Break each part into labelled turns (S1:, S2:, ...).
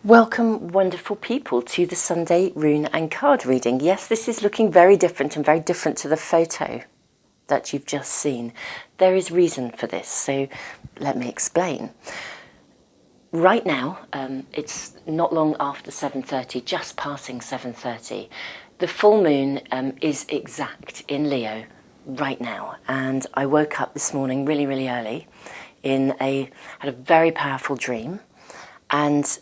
S1: Welcome, wonderful people, to the Sunday rune and card reading. Yes, this is looking very different and very different to the photo that you've just seen. There is reason for this, so let me explain. Right now, it's not long after 7:30, just passing 7:30. The full moon is exact in Leo right now, and I woke up this morning really, really early had a very powerful dream, and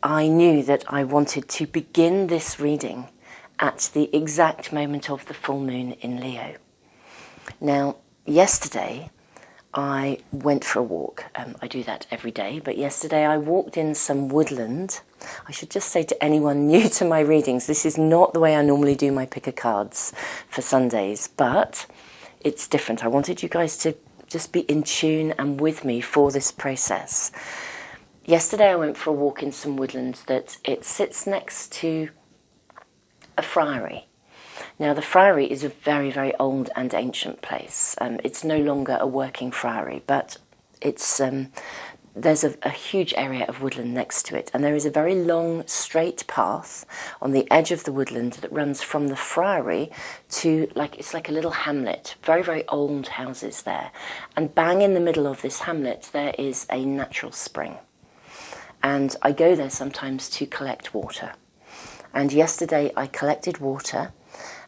S1: I knew that I wanted to begin this reading at the exact moment of the full moon in Leo. Now, yesterday I went for a walk. I do that every day, but yesterday I walked in some woodland. I should just say to anyone new to my readings, this is not the way I normally do my pick of cards for Sundays, but it's different. I wanted you guys to just be in tune and with me for this process. Yesterday I went for a walk in some woodlands that it sits next to a friary. Now the friary is a very, very old and ancient place. It's no longer a working friary, but there's a huge area of woodland next to it, and there is a very long straight path on the edge of the woodland that runs from the friary to it's like a little hamlet, very, very old houses there. And bang in the middle of this hamlet there is a natural spring. And I go there sometimes to collect water. And yesterday I collected water,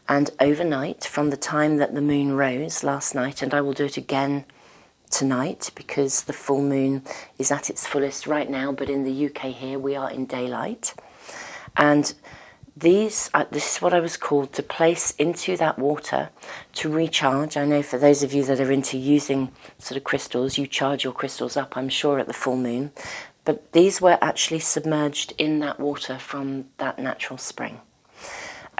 S1: and overnight, from the time that the moon rose last night, and I will do it again tonight because the full moon is at its fullest right now, but in the UK here we are in daylight. And this is what I was called to place into that water to recharge. I know for those of you that are into using sort of crystals, you charge your crystals up, I'm sure, at the full moon. But these were actually submerged in that water from that natural spring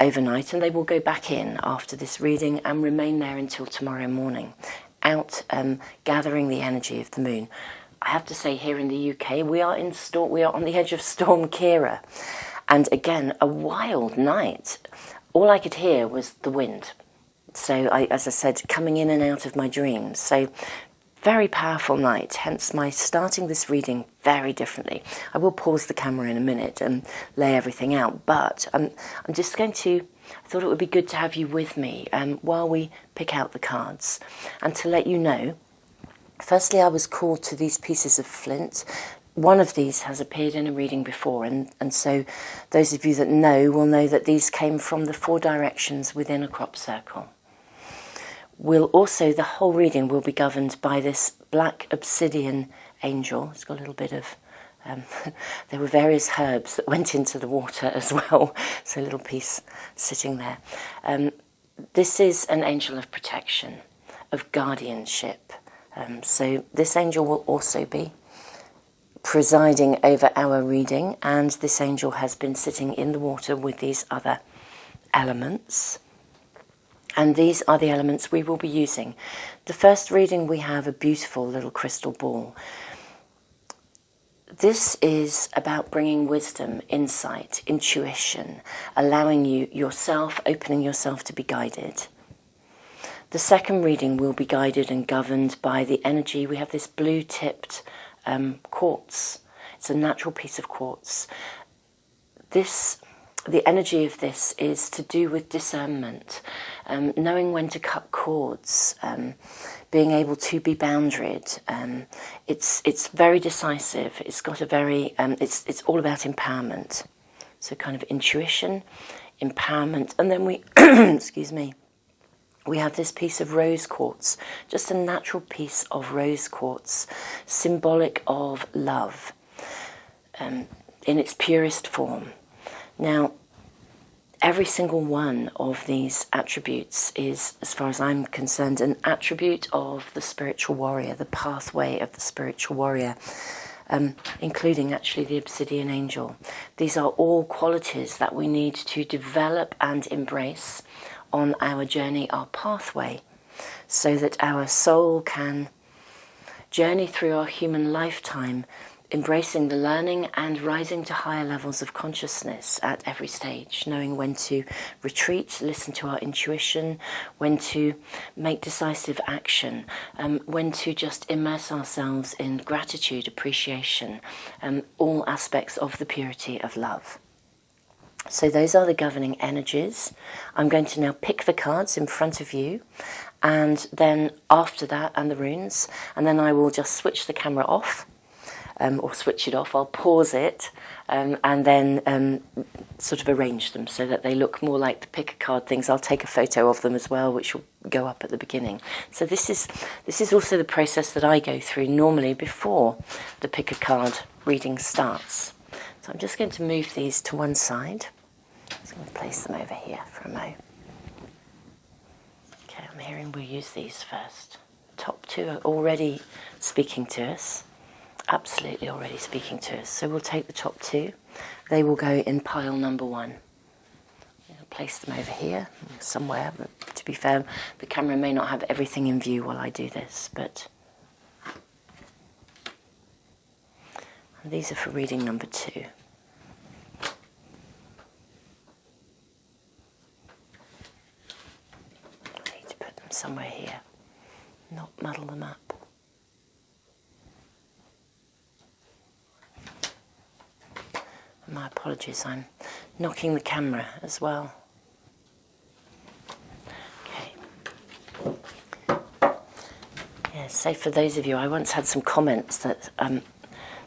S1: overnight, and they will go back in after this reading and remain there until tomorrow morning, out gathering the energy of the moon. I have to say, here in the UK, we are on the edge of Storm Ciara, and again, a wild night. All I could hear was the wind. So, as I said, coming in and out of my dreams. So, very powerful night, hence my starting this reading very differently. I will pause the camera in a minute and lay everything out, but I'm just going to, I thought it would be good to have you with me while we pick out the cards. And to let you know, firstly I was called to these pieces of flint. One of these has appeared in a reading before, and so those of you that know will know that these came from the 4 directions within a crop circle. The whole reading will be governed by this black obsidian angel. It's got a little bit of, there were various herbs that went into the water as well, so a little piece sitting there. This is an angel of protection, of guardianship. So this angel will also be presiding over our reading, and this angel has been sitting in the water with these other elements. And these are the elements we will be using. The first reading, we have a beautiful little crystal ball. This is about bringing wisdom, insight, intuition, allowing opening yourself to be guided. The second reading will be guided and governed by the energy. We have this blue-tipped quartz. It's a natural piece of quartz. The energy of this is to do with discernment, knowing when to cut cords, being able to be boundaried. It's very decisive. It's got a very, it's all about empowerment. So kind of intuition, empowerment, and then we, excuse me, we have this piece of rose quartz, just a natural piece of rose quartz, symbolic of love, in its purest form. Now, every single one of these attributes is, as far as I'm concerned, an attribute of the spiritual warrior, the pathway of the spiritual warrior, including actually the obsidian angel. These are all qualities that we need to develop and embrace on our journey, our pathway, so that our soul can journey through our human lifetime, embracing the learning and rising to higher levels of consciousness at every stage, knowing when to retreat, listen to our intuition, when to make decisive action, when to just immerse ourselves in gratitude, appreciation, all aspects of the purity of love. So those are the governing energies. I'm going to now pick the cards in front of you, and then after that, and the runes, and then I will just switch the camera off, or switch it off. I'll pause it, and then sort of arrange them so that they look more like the pick a card things. I'll take a photo of them as well, which will go up at the beginning. So this is also the process that I go through normally before the pick a card reading starts. So I'm just going to move these to one side. I'm going to place them over here for a moment. Okay, I'm hearing we'll use these first. Top two are already speaking to us. Absolutely already speaking to us. So we'll take the top two. They will go in pile number one. I'll place them over here somewhere. But to be fair, the camera may not have everything in view while I do this, but and these are for reading number two. I need to put them somewhere here, not muddle them up. My apologies, I'm knocking the camera as well. Okay. Yeah, so for those of you, I once had some comments that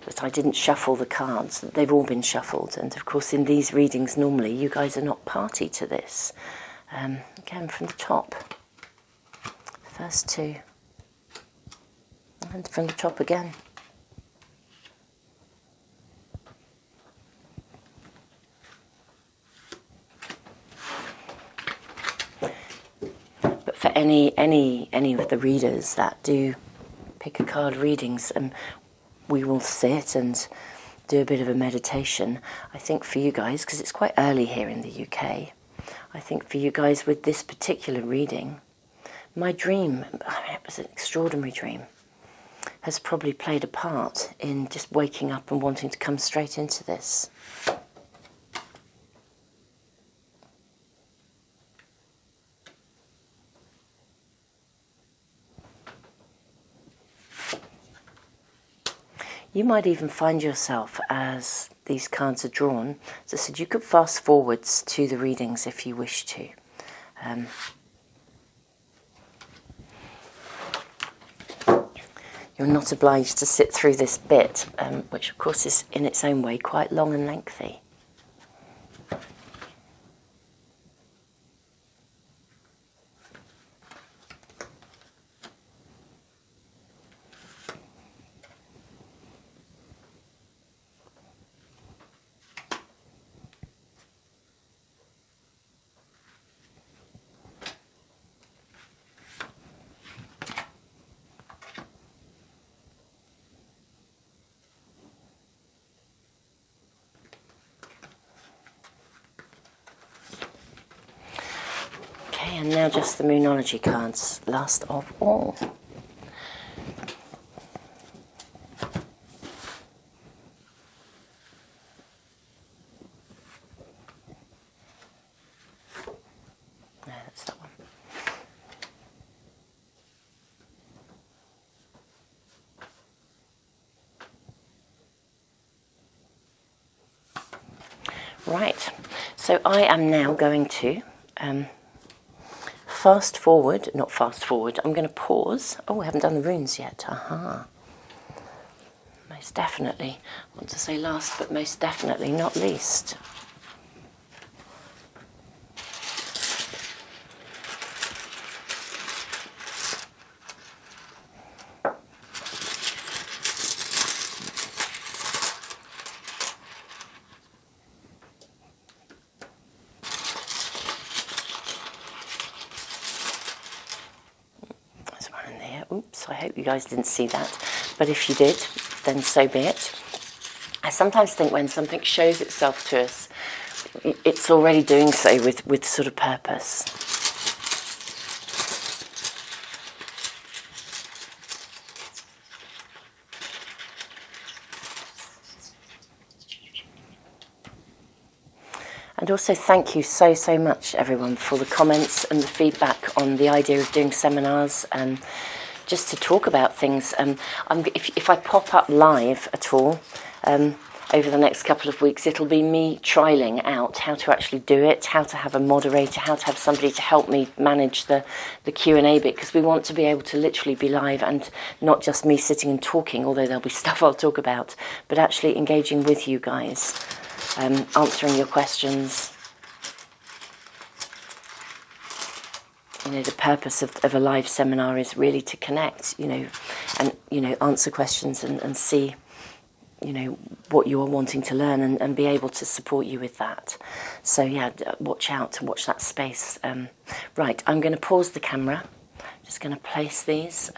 S1: that I didn't shuffle the cards. They've all been shuffled, and of course in these readings normally you guys are not party to this. Again from the top, first two, and from the top again. For any of the readers that do pick a card readings, we will sit and do a bit of a meditation. I think for you guys, because it's quite early here in the UK, I think for you guys with this particular reading, my dream, it was an extraordinary dream, has probably played a part in just waking up and wanting to come straight into this. You might even find yourself, as these cards are drawn, as I said, you could fast forwards to the readings if you wish to. You're not obliged to sit through this bit, which of course is in its own way quite long and lengthy. And now just the Moonology cards, last of all. No, that's that one. Right, so I am now going to fast forward, not fast forward, I'm going to pause. Oh, I haven't done the runes yet. Aha. Most definitely. I want to say last, but most definitely not least. Oops, I hope you guys didn't see that, but if you did, then so be it. I sometimes think when something shows itself to us, it's already doing so with sort of purpose. And also thank you so, so much, everyone, for the comments and the feedback on the idea of doing seminars, just to talk about things. If I pop up live at all over the next couple of weeks, it'll be me trialling out how to actually do it, how to have a moderator, how to have somebody to help me manage the Q&A bit, because we want to be able to literally be live and not just me sitting and talking, although there'll be stuff I'll talk about, but actually engaging with you guys. Answering your questions. You know, the purpose of a live seminar is really to connect, you know, and, you know, answer questions and see, you know, what you are wanting to learn and be able to support you with that. So, yeah, watch out and watch that space. Right, I'm going to pause the camera. Just going to place these.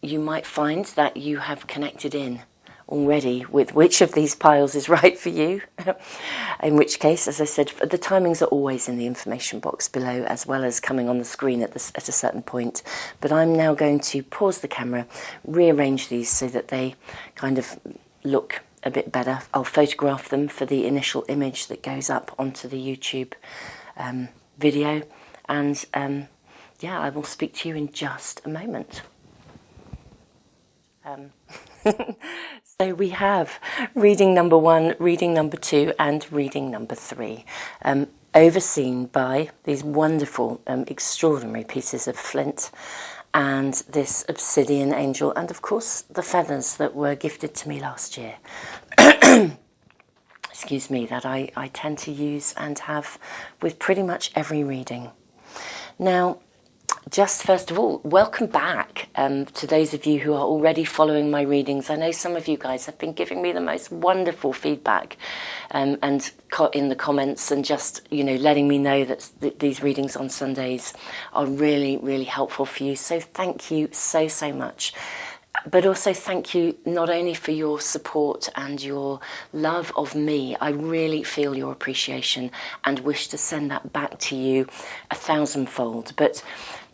S1: You might find that you have connected in already with which of these piles is right for you. In which case, as I said, the timings are always in the information box below, as well as coming on the screen at a certain point. But I'm now going to pause the camera, rearrange these so that they kind of look a bit better. I'll photograph them for the initial image that goes up onto the YouTube video, and yeah, I will speak to you in just a moment. So we have reading number 1, reading number 2, and reading number 3, overseen by these wonderful, extraordinary pieces of flint and this obsidian angel, and of course the feathers that were gifted to me last year. Excuse me, that I tend to use and have with pretty much every reading. Now, just first of all, welcome back to those of you who are already following my readings. I know some of you guys have been giving me the most wonderful feedback and in the comments, and just, you know, letting me know that these readings on Sundays are really, really helpful for you. So thank you so, so much. But also thank you not only for your support and your love of me. I really feel your appreciation and wish to send that back to you 1,000-fold. But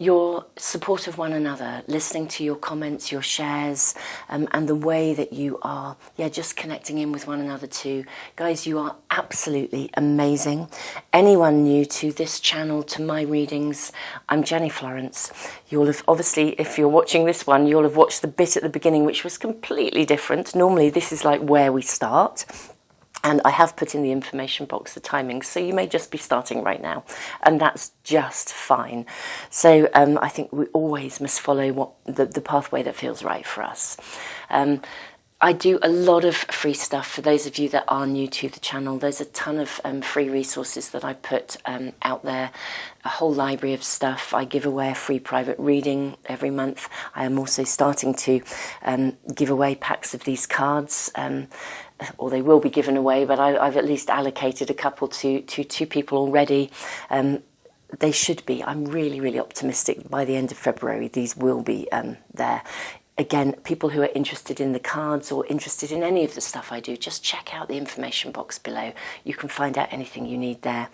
S1: your support of one another, listening to your comments, your shares, and the way that you are, just connecting in with one another too. Guys, you are absolutely amazing. Anyone new to this channel, to my readings, I'm Jenny Florence. You'll have, obviously, if you're watching this one, you'll have watched the bit at the beginning, which was completely different. Normally, this is like where we start. And I have put in the information box the timings, so you may just be starting right now, and that's just fine. So I think we always must follow the pathway that feels right for us. I do a lot of free stuff for those of you that are new to the channel. There's a ton of free resources that I put out there, a whole library of stuff. I give away a free private reading every month. I am also starting to give away packs of these cards, or they will be given away, but I've at least allocated a couple to two people already. They should be. I'm really, really optimistic by the end of February these will be there. Again, people who are interested in the cards or interested in any of the stuff I do, just check out the information box below. You can find out anything you need there.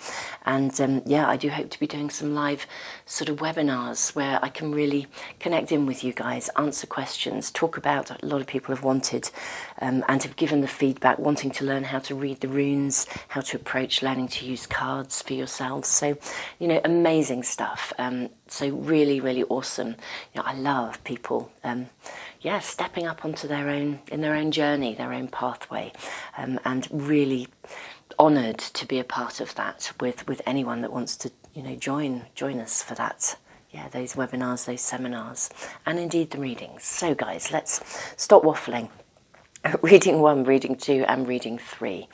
S1: And yeah, I do hope to be doing some live sort of webinars where I can really connect in with you guys, answer questions, talk about, a lot of people have wanted and have given the feedback, wanting to learn how to read the runes, how to approach learning to use cards for yourselves. So, you know, amazing stuff. So really, really awesome. You know, I love people, stepping up onto their own journey, their own pathway, and really honoured to be a part of that with anyone that wants to, you know, join us for that. Yeah, those webinars, those seminars, and indeed the readings. So guys, let's stop waffling. Reading 1, reading 2, and reading 3.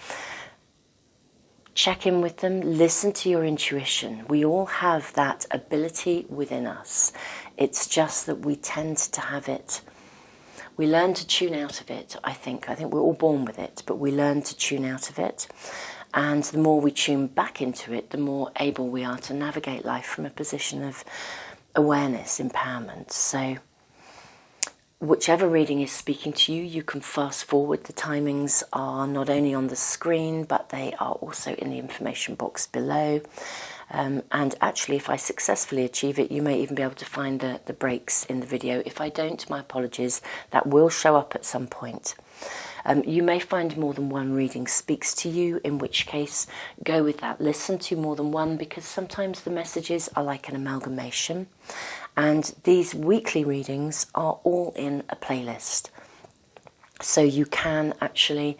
S1: Check in with them, listen to your intuition. We all have that ability within us. It's just that we tend to have it. We learn to tune out of it, I think. I think we're all born with it, but we learn to tune out of it. And the more we tune back into it, the more able we are to navigate life from a position of awareness, empowerment. So whichever reading is speaking to you, you can fast forward. The timings are not only on the screen, but they are also in the information box below. And actually, if I successfully achieve it, you may even be able to find the breaks in the video. If I don't, my apologies. That will show up at some point. You may find more than one reading speaks to you, in which case go with that. Listen to more than one, because sometimes the messages are like an amalgamation, and these weekly readings are all in a playlist. So you can actually,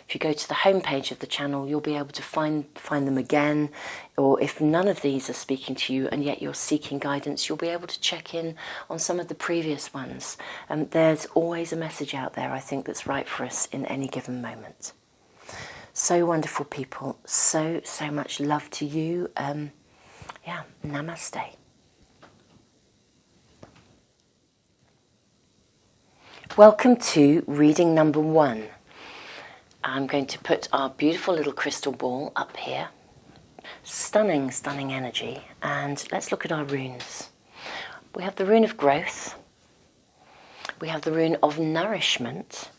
S1: if you go to the homepage of the channel, you'll be able to find them again. Or if none of these are speaking to you and yet you're seeking guidance, you'll be able to check in on some of the previous ones. There's always a message out there, I think, that's right for us in any given moment. So wonderful, people. So much love to you. Yeah, namaste. Welcome to reading number 1. I'm going to put our beautiful little crystal ball up here. Stunning, stunning energy. And let's look at our runes. We have the rune of growth. We have the rune of nourishment.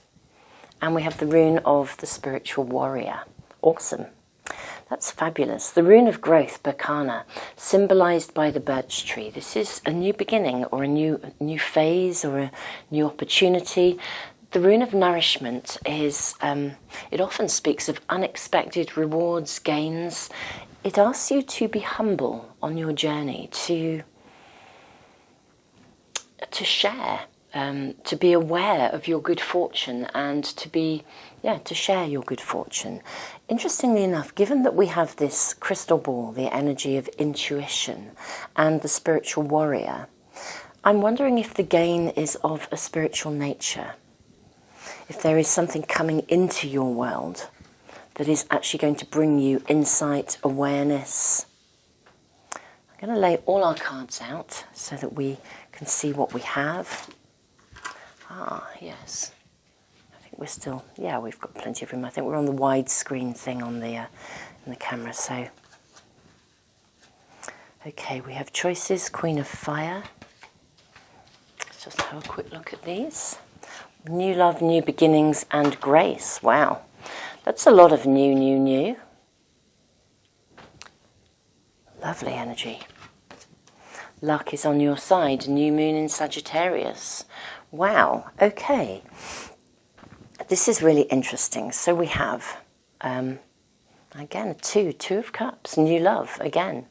S1: And we have the rune of the spiritual warrior. Awesome. That's fabulous. The rune of growth, Berkana, symbolized by the birch tree. This is a new beginning, or a new phase, or a new opportunity. The rune of nourishment is, it often speaks of unexpected rewards, gains. It asks you to be humble on your journey, to share, to be aware of your good fortune, and to share your good fortune. Interestingly enough, given that we have this crystal ball, the energy of intuition, and the spiritual warrior, I'm wondering if the gain is of a spiritual nature. If there is something coming into your world that is actually going to bring you insight, awareness. I'm going to lay all our cards out so that we can see what we have. Ah, yes. We're still, yeah, we've got plenty of room. I think we're on the widescreen thing on the in the camera. So, okay, we have choices. Queen of Fire. Let's just have a quick look at these. New love, new beginnings, and grace. Wow, that's a lot of new. Lovely energy. Luck is on your side. New moon in Sagittarius. Wow. Okay. This is really interesting. So we have, again, two of cups, new love again.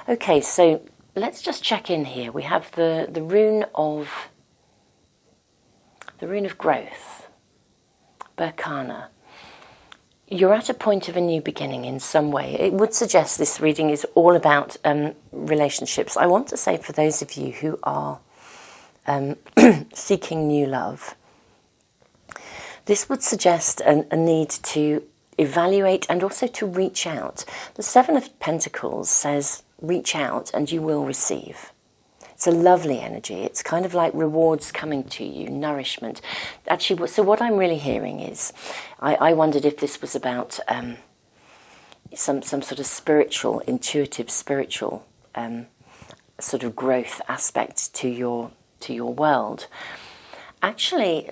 S1: Okay, so let's just check in here. We have the rune of growth, Berkana. You're at a point of a new beginning in some way. It would suggest this reading is all about relationships. I want to say, for those of you who are seeking new love, this would suggest a need to evaluate and also to reach out. The Seven of Pentacles says, reach out and you will receive. It's a lovely energy. It's kind of like rewards coming to you, nourishment. Actually, so what I'm really hearing is, I wondered if this was about some sort of spiritual, intuitive, spiritual sort of growth aspect to your world. Actually,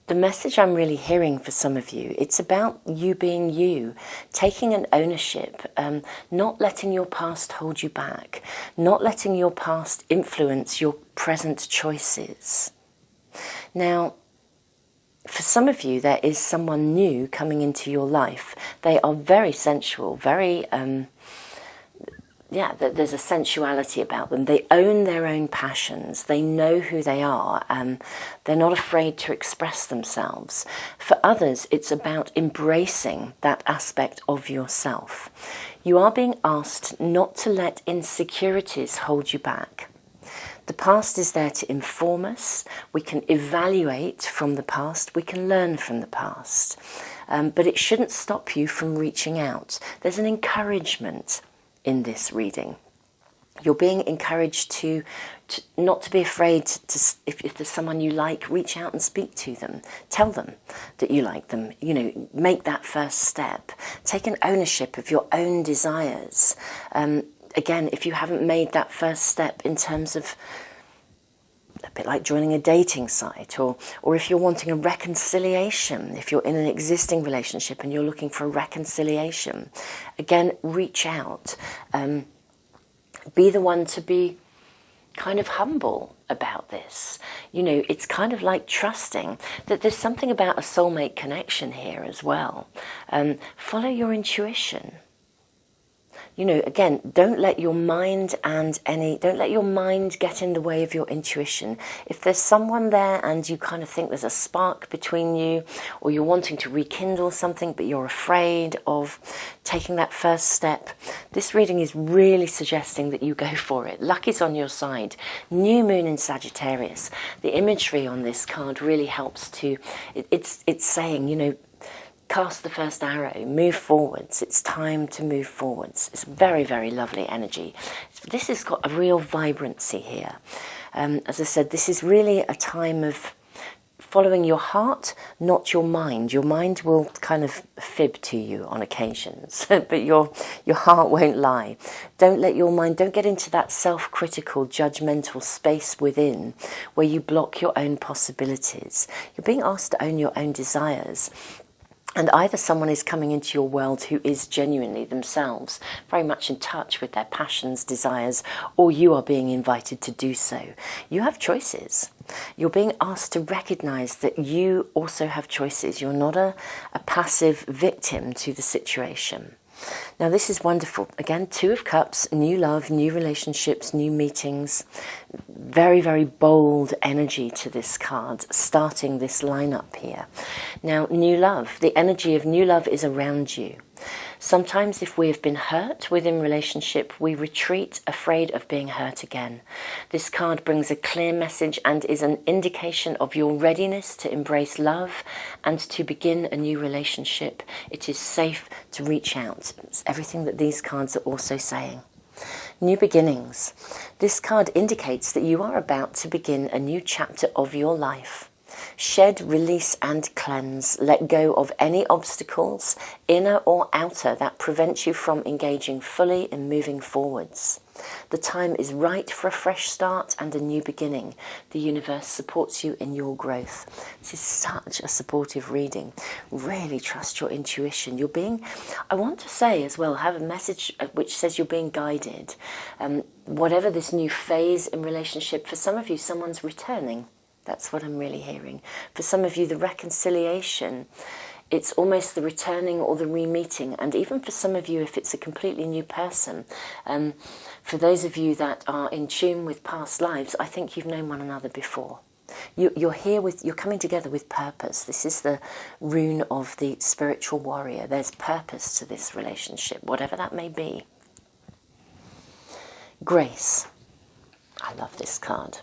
S1: the message I'm really hearing for some of you, it's about you being you, taking an ownership, not letting your past hold you back, not letting your past influence your present choices. Now, for some of you, there is someone new coming into your life. They are very sensual, very... there's a sensuality about them. They own their own passions. They know who they are, and they're not afraid to express themselves. For others, it's about embracing that aspect of yourself. You are being asked not to let insecurities hold you back. The past is there to inform us. We can evaluate from the past. We can learn from the past. But it shouldn't stop you from reaching out. There's an encouragement in this reading. You're being encouraged to not to be afraid to, if there's someone you like, reach out and speak to them. Tell them that you like them. Make that first step. Take an ownership of your own desires. Again, if you haven't made that first step in terms of a bit like joining a dating site, or if you're wanting a reconciliation, if you're in an existing relationship and you're looking for a reconciliation, again, reach out. Be the one to be kind of humble about this. You know, it's kind of like trusting that there's something about a soulmate connection here as well. Follow your intuition. You know, again, don't let your mind get in the way of your intuition. If there's someone there and you kind of think there's a spark between you, or you're wanting to rekindle something but you're afraid of taking that first step, this reading is really suggesting that you go for it. Luck is on your side. New moon in Sagittarius. The imagery on this card really helps to, it's saying, you know, cast the first arrow, move forwards. It's time to move forwards. It's very, very lovely energy. This has got a real vibrancy here. As I said, this is really a time of following your heart, not your mind. Your mind will kind of fib to you on occasions, but your heart won't lie. Don't let your mind, don't get into that self-critical, judgmental space within where you block your own possibilities. You're being asked to own your own desires. And either someone is coming into your world who is genuinely themselves, very much in touch with their passions, desires, or you are being invited to do so. You have choices. You're being asked to recognize that you also have choices. You're not a passive victim to the situation. Now this is wonderful. Again, Two of Cups, new love, new relationships, new meetings. Very, very bold energy to this card, starting this lineup here. Now, new love. The energy of new love is around you. Sometimes if we have been hurt within relationship, we retreat afraid of being hurt again. This card brings a clear message and is an indication of your readiness to embrace love and to begin a new relationship. It is safe to reach out. It's everything that these cards are also saying. New beginnings. This card indicates that you are about to begin a new chapter of your life. Shed, release and cleanse. Let go of any obstacles, inner or outer, that prevent you from engaging fully in moving forwards. The time is right for a fresh start and a new beginning. The universe supports you in your growth. This is such a supportive reading. Really trust your intuition. You're being, I want to say as well, have a message which says you're being guided. Whatever this new phase in relationship, for some of you, someone's returning. That's what I'm really hearing. For some of you, the reconciliation, it's almost the returning or the re-meeting. And even for some of you, if it's a completely new person, for those of you that are in tune with past lives, I think you've known one another before. You're coming together with purpose. This is the rune of the spiritual warrior. There's purpose to this relationship, whatever that may be. Grace. I love this card.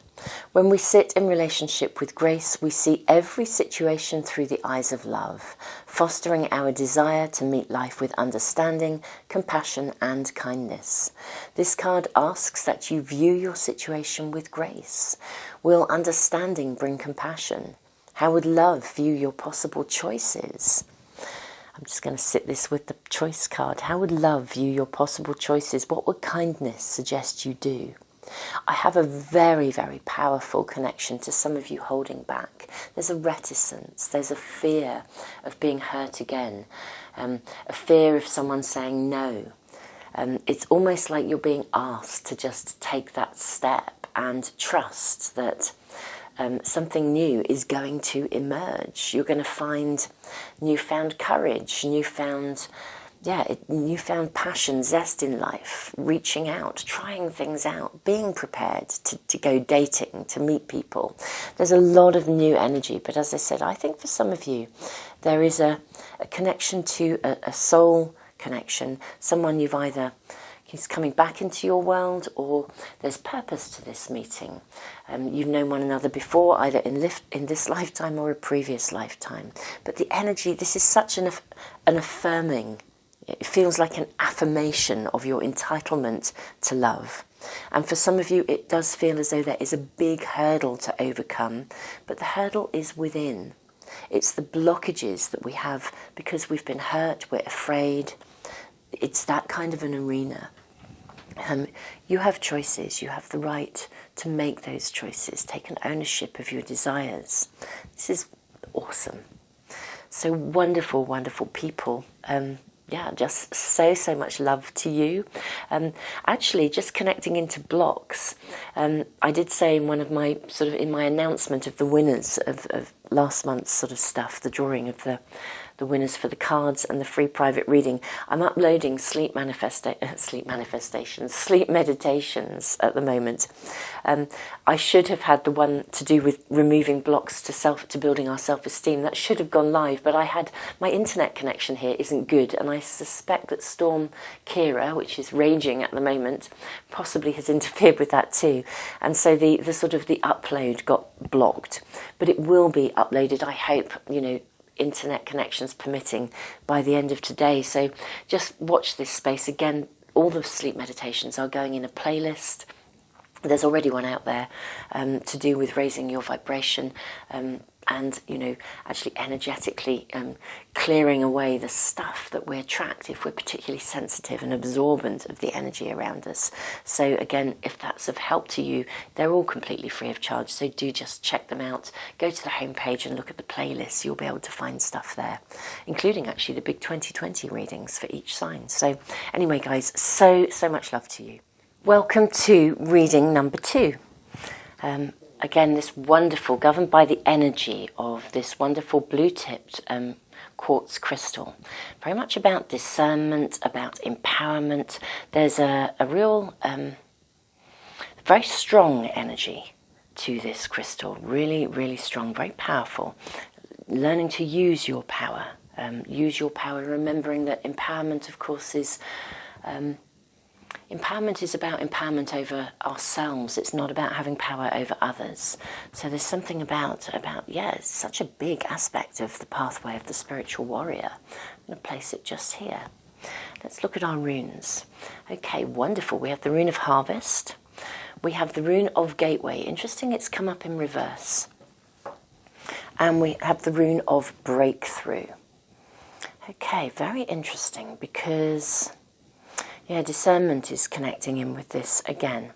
S1: When we sit in relationship with grace, we see every situation through the eyes of love, fostering our desire to meet life with understanding, compassion and kindness. This card asks that you view your situation with grace. Will understanding bring compassion? How would love view your possible choices? I'm just going to sit this with the choice card. How would love view your possible choices? What would kindness suggest you do? I have a very, very powerful connection to some of you holding back. There's a reticence, there's a fear of being hurt again, a fear of someone saying no. It's almost like you're being asked to just take that step and trust that something new is going to emerge. You're going to find newfound courage, newfound passion, zest in life, reaching out, trying things out, being prepared to go dating, to meet people. There's a lot of new energy, but as I said, I think for some of you, there is a connection to a soul connection, someone you've either, he's coming back into your world, or there's purpose to this meeting. You've known one another before, either in this lifetime or a previous lifetime. But the energy, this is such an affirming. It feels like an affirmation of your entitlement to love. And for some of you, it does feel as though there is a big hurdle to overcome, but the hurdle is within. It's the blockages that we have because we've been hurt, we're afraid. It's that kind of an arena. You have choices. You have the right to make those choices, take an ownership of your desires. This is awesome. So wonderful, wonderful people. yeah, just so much love to you. Actually, just connecting into blocks, I did say in one of my in my announcement of the winners of last month's sort of stuff, the drawing of the winners for the cards and the free private reading, I'm uploading sleep meditations at the moment. I should have had the one to do with removing blocks to building our self-esteem. That should have gone live, but my internet connection here isn't good, and I suspect that Storm Ciara, which is raging at the moment, possibly has interfered with that too. And so the upload got blocked, but it will be uploaded, I hope, internet connections permitting, by the end of today. So just watch this space. Again, all the sleep meditations are going in a playlist. There's already one out there to do with raising your vibration and actually energetically clearing away the stuff that we attract if we're particularly sensitive and absorbent of the energy around us. So again, if that's of help to you, they're all completely free of charge, so do just check them out. Go to the homepage and look at the playlist. You'll be able to find stuff there, including actually the big 2020 readings for each sign. So anyway, guys, so much love to you. Welcome to reading number 2. Again, this wonderful, governed by the energy of this wonderful blue-tipped quartz crystal. Very much about discernment, about empowerment. There's a real, very strong energy to this crystal. Really, really strong, very powerful. Learning to use your power. Remembering that empowerment, of course, is... empowerment is about empowerment over ourselves. It's not about having power over others. So there's something about it's such a big aspect of the pathway of the spiritual warrior. I'm going to place it just here. Let's look at our runes. Okay, wonderful. We have the rune of harvest. We have the rune of gateway. Interesting, it's come up in reverse. And we have the rune of breakthrough. Okay, very interesting, because... yeah, discernment is connecting in with this again.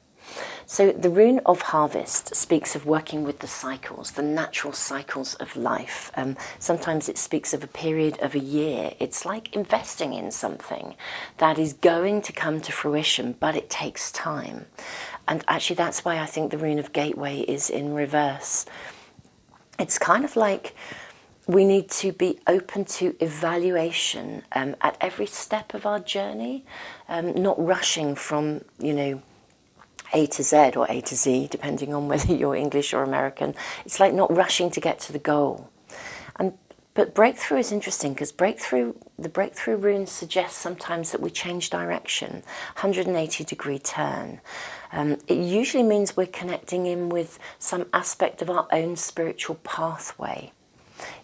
S1: So the rune of harvest speaks of working with the cycles, the natural cycles of life. Sometimes it speaks of a period of a year. It's like investing in something that is going to come to fruition, but it takes time. And actually that's why I think the rune of gateway is in reverse. It's kind of like... we need to be open to evaluation at every step of our journey, not rushing from, A to Z or A to Z, depending on whether you're English or American. It's like not rushing to get to the goal. But breakthrough is interesting, because the breakthrough rune suggests sometimes that we change direction, 180-degree turn. It usually means we're connecting in with some aspect of our own spiritual pathway.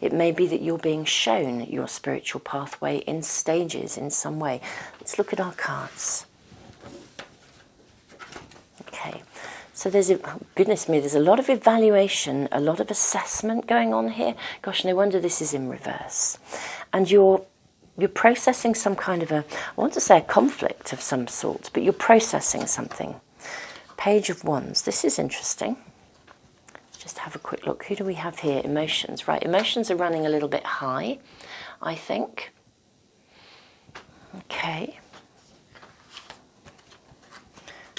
S1: It may be that you're being shown your spiritual pathway in stages in some way. Let's look at our cards. Okay, so goodness me, there's a lot of evaluation, a lot of assessment going on here. Gosh, no wonder this is in reverse. And you're processing some kind of I want to say a conflict of some sort, but you're processing something. Page of Wands, this is interesting. Just have a quick look. Who do we have here? Emotions. Right, emotions are running a little bit high, I think. Okay.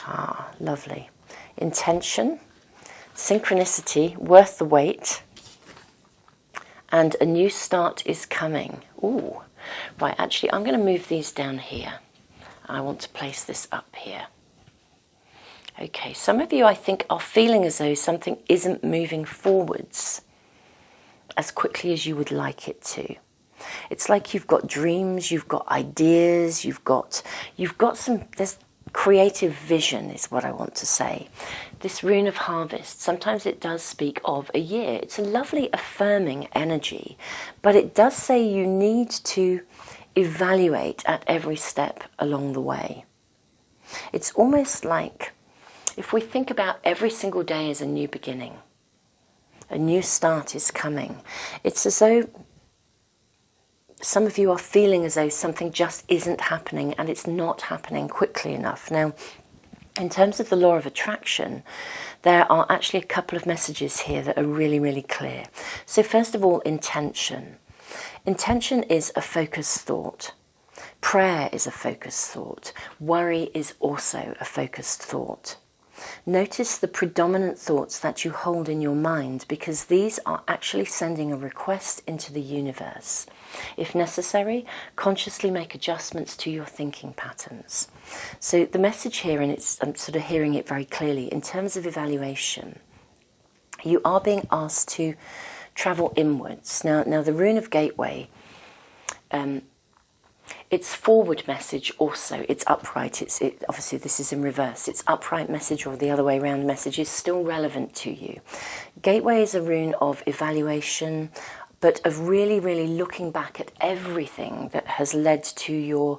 S1: Ah, lovely. Intention, synchronicity, worth the wait, and a new start is coming. Ooh. Right, actually, I'm going to move these down here. I want to place this up here. Okay, some of you, I think, are feeling as though something isn't moving forwards as quickly as you would like it to. It's like you've got dreams, you've got ideas, you've got there's creative vision is what I want to say. This rune of harvest, sometimes it does speak of a year. It's a lovely affirming energy, but it does say you need to evaluate at every step along the way. It's almost like, if we think about every single day as a new beginning, a new start is coming. It's as though some of you are feeling as though something just isn't happening, and it's not happening quickly enough. Now, in terms of the law of attraction, there are actually a couple of messages here that are really, really clear. So first of all, intention. Intention is a focused thought. Prayer is a focused thought. Worry is also a focused thought. Notice the predominant thoughts that you hold in your mind, because these are actually sending a request into the universe. If necessary, consciously make adjustments to your thinking patterns. So the message here, and I'm sort of hearing it very clearly, in terms of evaluation, you are being asked to travel inwards. Now the rune of gateway, it's forward message also, it's upright, obviously this is in reverse, it's upright message, or the other way around message is still relevant to you. Gateway is a rune of evaluation, but of really, really looking back at everything that has led to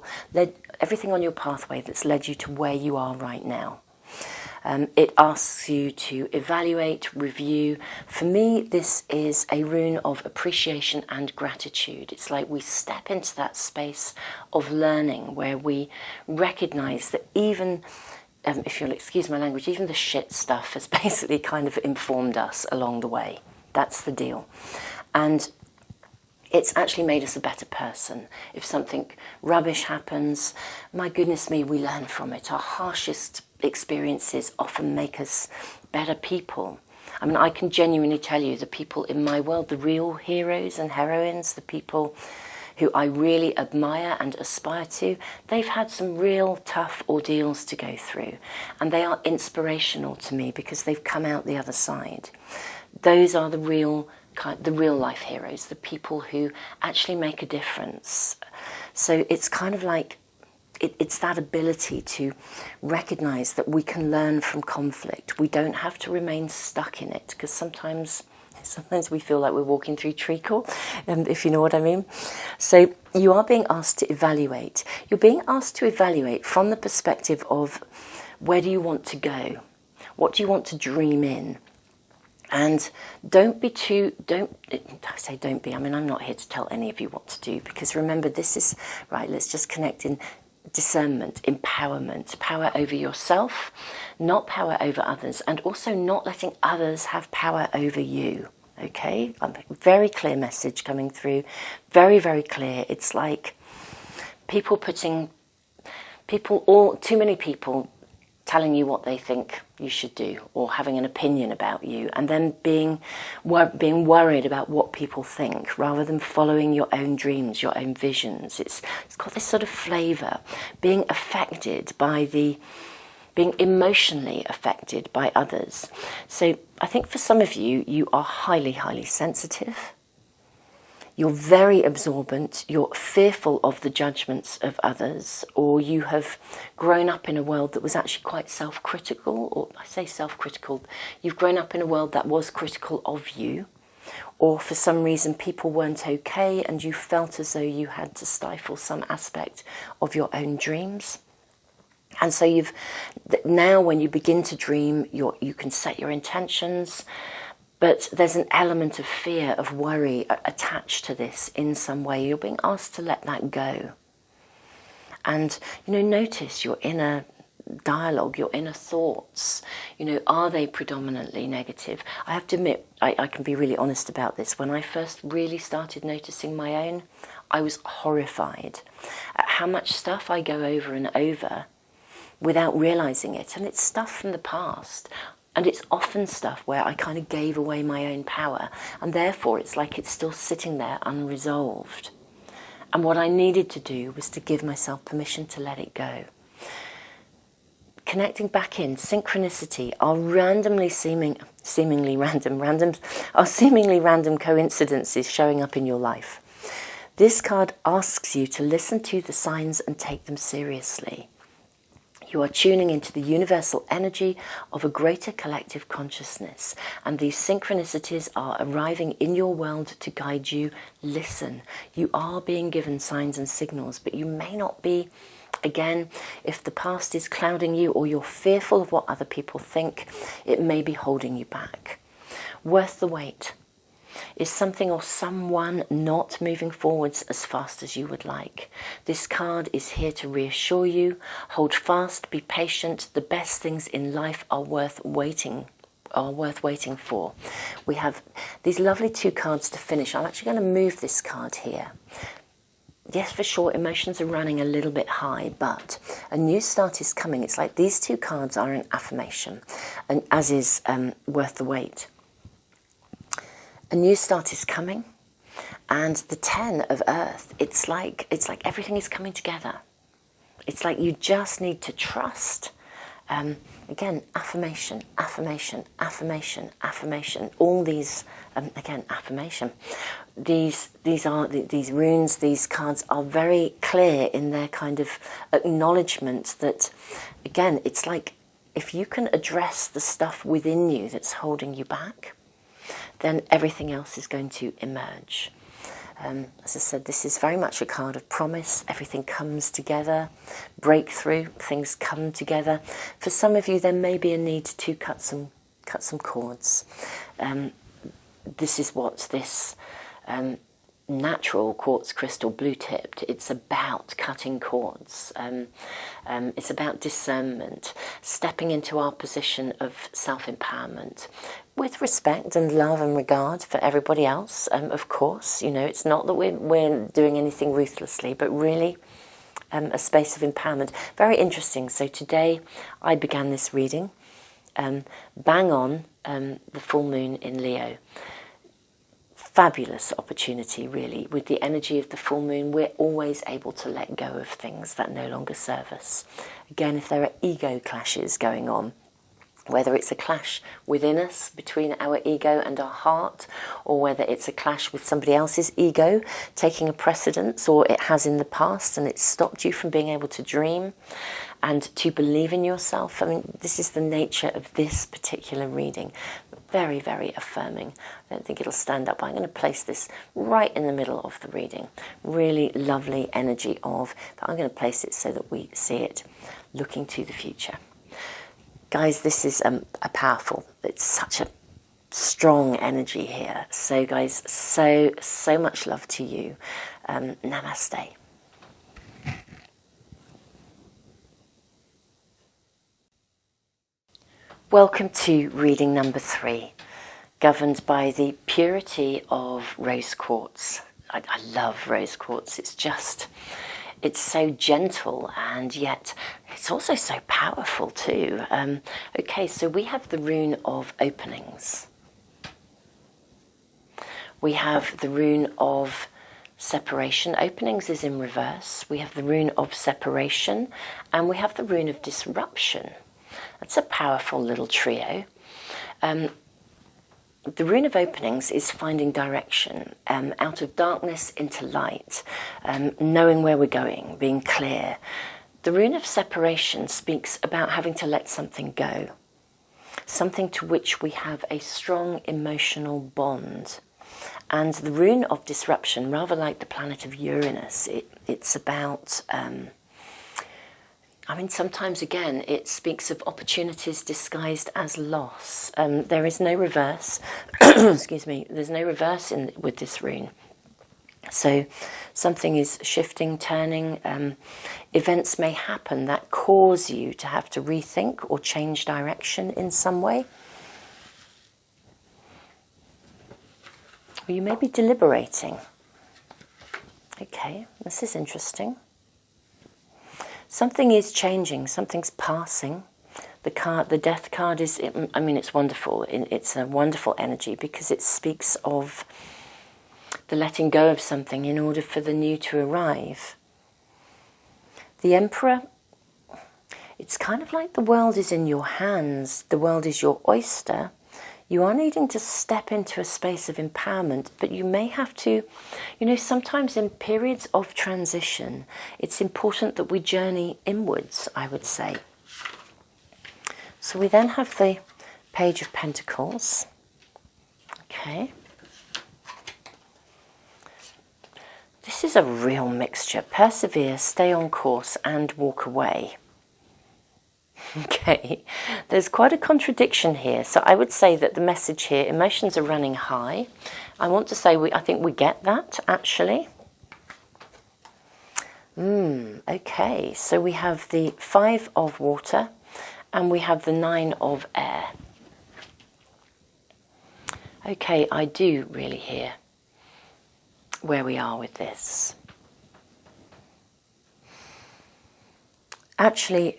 S1: everything on your pathway that's led you to where you are right now. It asks you to evaluate, review. For me, this is a rune of appreciation and gratitude. It's like we step into that space of learning where we recognize that even, if you'll excuse my language, even the shit stuff has basically kind of informed us along the way. That's the deal. And it's actually made us a better person. If something rubbish happens, my goodness me, we learn from it. Our harshest experiences often make us better people. I mean, I can genuinely tell you, the people in my world, the real heroes and heroines, the people who I really admire and aspire to, they've had some real tough ordeals to go through, and they are inspirational to me because they've come out the other side. Those are the real life heroes, the people who actually make a difference. So it's kind of like, it's that ability to recognize that we can learn from conflict. We don't have to remain stuck in it, because sometimes we feel like we're walking through treacle, if you know what I mean. So you are being asked to evaluate. You're being asked to evaluate from the perspective of, where do you want to go? What do you want to dream in? And I say don't be, I mean, I'm not here to tell any of you what to do, because remember, this is, right, let's just connect in discernment, empowerment, power over yourself, not power over others, and also not letting others have power over you, okay? Very clear message coming through, very, very clear. It's like too many people telling you what they think you should do, or having an opinion about you, and then being worried about what people think, rather than following your own dreams, your own visions. It's got this sort of flavour, being emotionally affected by others. So I think for some of you, you are highly, highly sensitive. You're very absorbent, you're fearful of the judgments of others, or you have grown up in a world that was actually quite self-critical, or I say self-critical, you've grown up in a world that was critical of you, or for some reason people weren't okay and you felt as though you had to stifle some aspect of your own dreams. And so now when you begin to dream, you can set your intentions, but there's an element of fear, of worry attached to this in some way. You're being asked to let that go. And, notice your inner dialogue, your inner thoughts. Are they predominantly negative? I have to admit, I can be really honest about this. When I first really started noticing my own, I was horrified at how much stuff I go over and over without realising it. And it's stuff from the past. And it's often stuff where I kind of gave away my own power, and therefore it's like it's still sitting there unresolved. And what I needed to do was to give myself permission to let it go. Connecting back in, synchronicity are seemingly random coincidences showing up in your life. This card asks you to listen to the signs and take them seriously. You are tuning into the universal energy of a greater collective consciousness, and these synchronicities are arriving in your world to guide you. Listen. You are being given signs and signals, but you may not be. Again, if the past is clouding you, or you're fearful of what other people think, it may be holding you back. Worth the wait. Is something or someone not moving forwards as fast as you would like? This card is here to reassure you. Hold fast, be patient. The best things in life are worth waiting for. We have these lovely two cards to finish. I'm actually going to move this card here. yes, for sure, emotions are running a little bit high, but a new start is coming. It's like these two cards are an affirmation, and as is worth the wait. A new start is coming, and the 10 of Earth, it's like everything is coming together. It's like you just need to trust. Again, affirmation, affirmation, affirmation, affirmation. All these, again, affirmation. These runes, these cards are very clear in their kind of acknowledgement that, again, it's like if you can address the stuff within you that's holding you back, then everything else is going to emerge. As I said, this is very much a card of promise. Everything comes together, breakthrough, things come together. For some of you, there may be a need to cut some cords. This is what this natural quartz crystal blue tipped, it's about cutting cords. It's about discernment, stepping into our position of self-empowerment with respect and love and regard for everybody else, of course. You know, it's not that we're doing anything ruthlessly, but really a space of empowerment. Very interesting. So today I began this reading bang on the full moon in Leo. Fabulous opportunity, really. With the energy of the full moon, we're always able to let go of things that no longer serve us. Again, if there are ego clashes going on, whether it's a clash within us between our ego and our heart, or whether it's a clash with somebody else's ego taking a precedence, or it has in the past and it's stopped you from being able to dream and to believe in yourself. I mean, this is the nature of this particular reading. Very, very affirming. I don't think it'll stand up. I'm going to place this right in the middle of the reading. Really lovely energy of, but I'm going to place it so that we see it looking to the future. Guys, this is a powerful, it's such a strong energy here. So guys, so much love to you. Namaste. Welcome to reading number 3, governed by the purity of rose quartz. I love rose quartz. It's so gentle, and yet it's also so powerful too. Okay, so we have the rune of openings. We have the rune of separation. Openings is in reverse. We have the rune of separation, and we have the rune of disruption. That's a powerful little trio. The rune of openings is finding direction, out of darkness into light, knowing where we're going, being clear. The rune of separation speaks about having to let something go, something to which we have a strong emotional bond. And the rune of disruption, rather like the planet of Uranus, it's about... I mean, sometimes, again, it speaks of opportunities disguised as loss. There is no reverse. Excuse me. There's no reverse with this rune. So something is shifting, turning. Events may happen that cause you to have to rethink or change direction in some way. Or you may be deliberating. Okay, this is interesting. Something is changing, something's passing. The death card is, I mean, it's wonderful. It's a wonderful energy because it speaks of the letting go of something in order for the new to arrive. The Emperor, it's kind of like the world is in your hands. The world is your oyster. You are needing to step into a space of empowerment, but you may have to, you know, sometimes in periods of transition, it's important that we journey inwards, I would say. So we then have the Page of Pentacles. Okay. This is a real mixture. Persevere, stay on course, and walk away. Okay, there's quite a contradiction here. So I would say that the message here, emotions are running high. I want to say I think we get that, actually. Okay, so we have the 5 of water and we have the 9 of air. Okay, I do really hear where we are with this. Actually,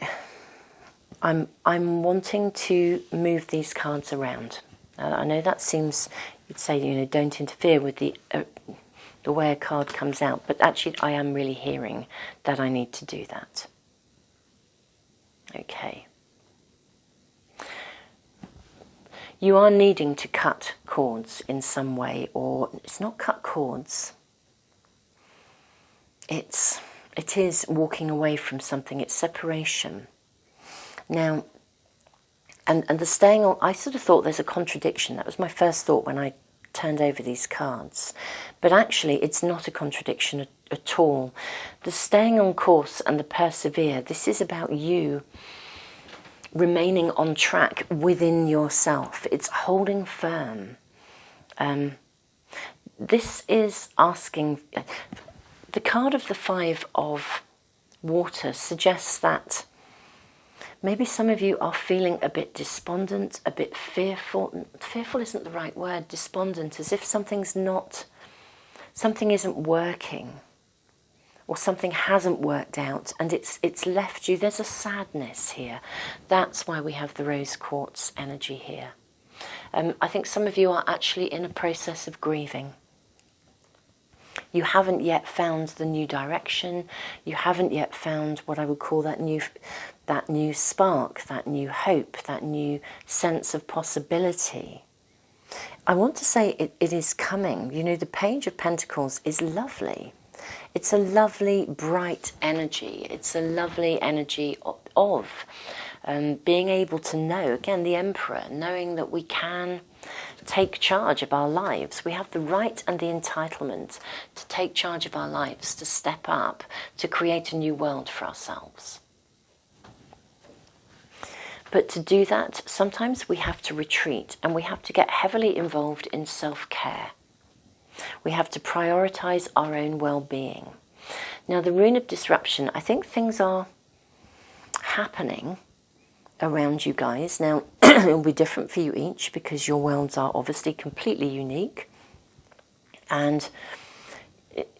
S1: I'm wanting to move these cards around. I know that seems, you'd say, you know, don't interfere with the way a card comes out, but actually I am really hearing that I need to do that. Okay. You are needing to cut cords in some way, or it's not cut cords. It is walking away from something. It's separation. Now, and the staying on, I sort of thought there's a contradiction. That was my first thought when I turned over these cards. But actually, it's not a contradiction at all. The staying on course and the persevere, this is about you remaining on track within yourself. It's holding firm. This is asking... The card of the Five of Water suggests that maybe some of you are feeling a bit despondent, a bit fearful. Fearful isn't the right word. Despondent, as if something isn't working, or something hasn't worked out, and it's left you. There's a sadness here. That's why we have the rose quartz energy here. I think some of you are actually in a process of grieving. You haven't yet found the new direction. You haven't yet found what I would call that new spark, that new hope, that new sense of possibility. I want to say it is coming. You know, the Page of Pentacles is lovely. It's a lovely, bright energy. It's a lovely energy of being able to know, again, the Emperor, knowing that we can take charge of our lives. We have the right and the entitlement to take charge of our lives, to step up, to create a new world for ourselves. But to do that, sometimes we have to retreat and we have to get heavily involved in self-care. We have to prioritize our own well-being. Now, the Rune of Disruption, I think things are happening around you guys. Now, it'll be different for you each because your worlds are obviously completely unique. And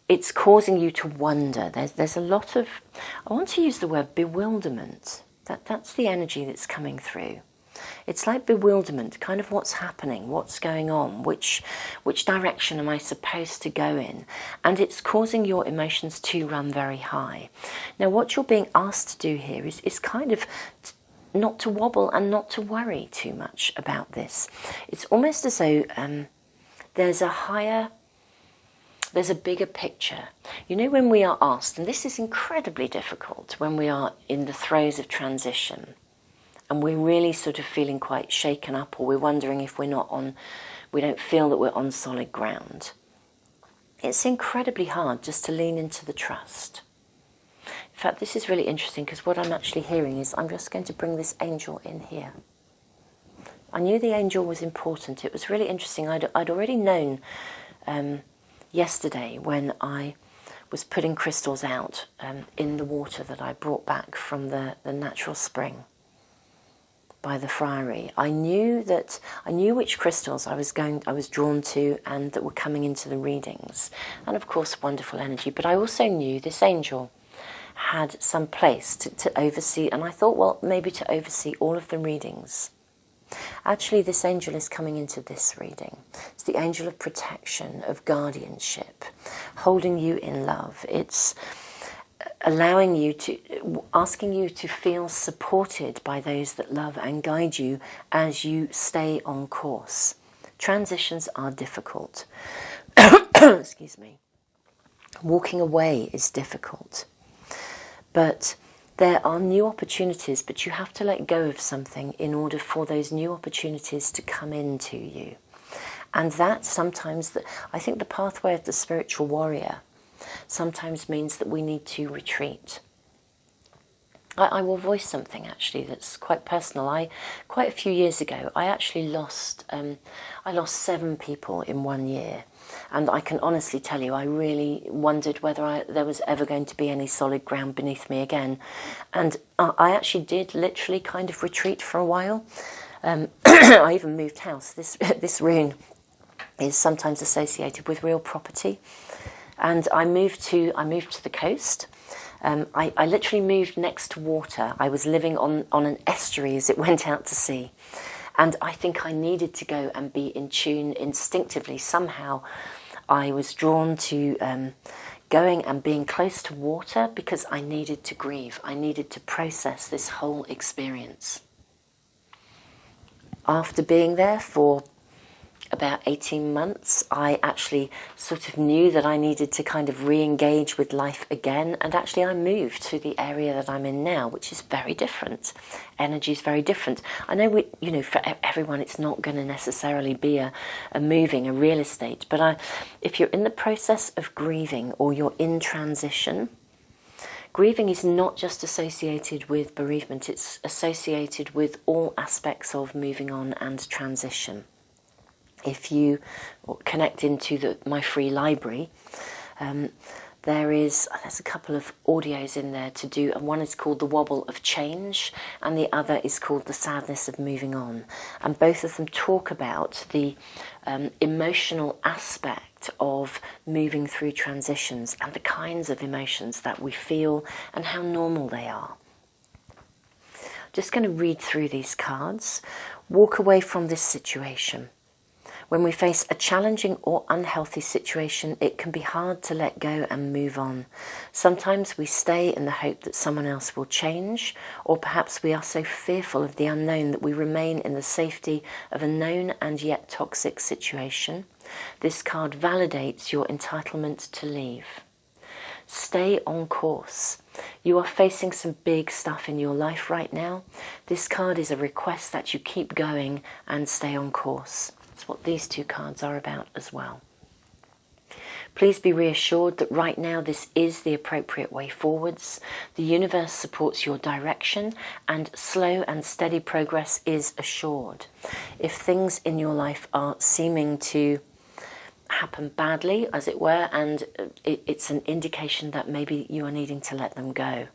S1: it's causing you to wonder. There's a lot of, I want to use the word bewilderment. That's the energy that's coming through. It's like bewilderment, kind of what's happening, what's going on, which direction am I supposed to go in? And it's causing your emotions to run very high. Now, what you're being asked to do here is kind of not to wobble and not to worry too much about this. It's almost as though there's a bigger picture. You know, when we are asked, and this is incredibly difficult when we are in the throes of transition and we're really sort of feeling quite shaken up, or we're wondering if we don't feel that we're on solid ground. It's incredibly hard just to lean into the trust. In fact, this is really interesting because what I'm actually hearing is, I'm just going to bring this angel in here. I knew the angel was important. It was really interesting. I'd already known yesterday when I was putting crystals out in the water that I brought back from the natural spring by the friary. I knew which crystals I was drawn to and that were coming into the readings. And of course, wonderful energy. But I also knew this angel had some place to oversee, and I thought, well, maybe to oversee all of the readings. Actually, this angel is coming into this reading. It's the angel of protection, of guardianship, holding you in love. It's allowing you to, asking you to feel supported by those that love and guide you as you stay on course. Transitions are difficult. Excuse me. Walking away is difficult. But there are new opportunities, but you have to let go of something in order for those new opportunities to come into you. And that sometimes, I think the pathway of the spiritual warrior sometimes means that we need to retreat. I will voice something actually that's quite personal. Quite a few years ago, I actually lost 7 people in 1 year. And I can honestly tell you, I really wondered whether there was ever going to be any solid ground beneath me again. And I actually did literally kind of retreat for a while. I even moved house. This rune is sometimes associated with real property. And I moved to the coast. I literally moved next to water. I was living on an estuary as it went out to sea. And I think I needed to go and be in tune instinctively. Somehow I was drawn to going and being close to water because I needed to grieve. I needed to process this whole experience. After being there for about 18 months, I actually sort of knew that I needed to kind of re-engage with life again, and actually I moved to the area that I'm in now, which is very different. Energy is very different. I know, for everyone it's not going to necessarily be a moving, a real estate, but if you're in the process of grieving or you're in transition, grieving is not just associated with bereavement, it's associated with all aspects of moving on and transition. If you connect into my free library, there's a couple of audios in there to do, and one is called The Wobble of Change and the other is called The Sadness of Moving On, and both of them talk about the emotional aspect of moving through transitions and the kinds of emotions that we feel and how normal they are. Just going to read through these cards. Walk away from this situation. When we face a challenging or unhealthy situation, it can be hard to let go and move on. Sometimes we stay in the hope that someone else will change, or perhaps we are so fearful of the unknown that we remain in the safety of a known and yet toxic situation. This card validates your entitlement to leave. Stay on course. You are facing some big stuff in your life right now. This card is a request that you keep going and stay on course. That's what these two cards are about as well. Please be reassured that right now this is the appropriate way forwards. The universe supports your direction and slow and steady progress is assured. If things in your life are seeming to happen badly, as it were, and it's an indication that maybe you are needing to let them go.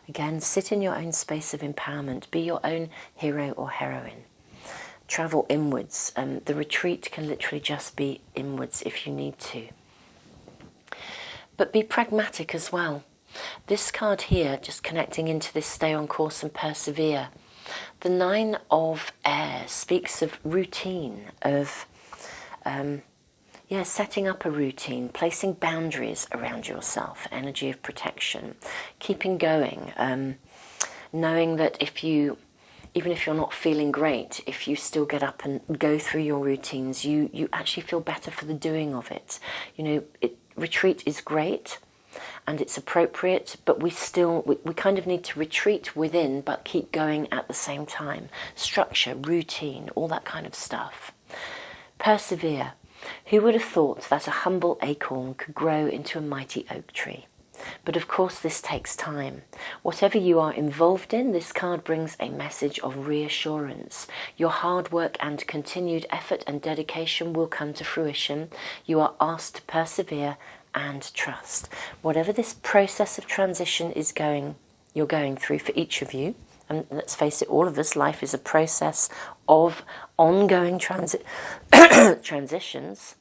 S1: Again, sit in your own space of empowerment. Be your own hero or heroine. Travel inwards. The retreat can literally just be inwards if you need to. But be pragmatic as well. This card here, just connecting into this stay on course and persevere. The Nine of Air speaks of routine, of setting up a routine, placing boundaries around yourself, energy of protection, keeping going, knowing that even if you're not feeling great, if you still get up and go through your routines, you actually feel better for the doing of it. Retreat is great and it's appropriate, but we kind of need to retreat within but keep going at the same time. Structure, routine, all that kind of stuff. Persevere. Who would have thought that a humble acorn could grow into a mighty oak tree? But of course this takes time. Whatever you are involved in, this card brings a message of reassurance. Your hard work and continued effort and dedication will come to fruition. You are asked to persevere and trust. Whatever this process of transition you're going through for each of you, and let's face it, all of us, life is a process of ongoing transitions.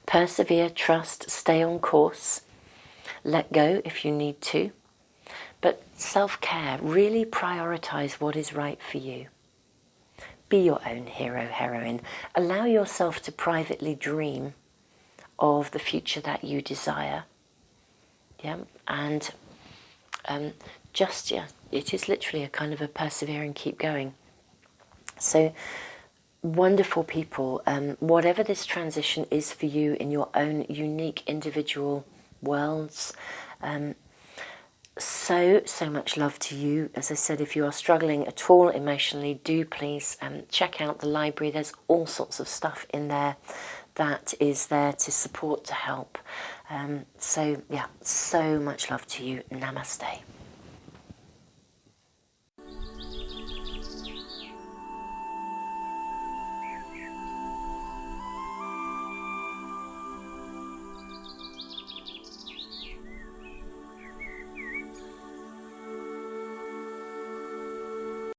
S1: Persevere, trust, stay on course. Let go if you need to, but self-care, really prioritise what is right for you. Be your own hero, heroine. Allow yourself to privately dream of the future that you desire. And it is literally a kind of a persevere and keep going. So, wonderful people, whatever this transition is for you in your own unique individual worlds, so much love to you. As I said, if you are struggling at all emotionally, do please check out the library. There's all sorts of stuff in there that is there to support, to help. So much love to you. Namaste.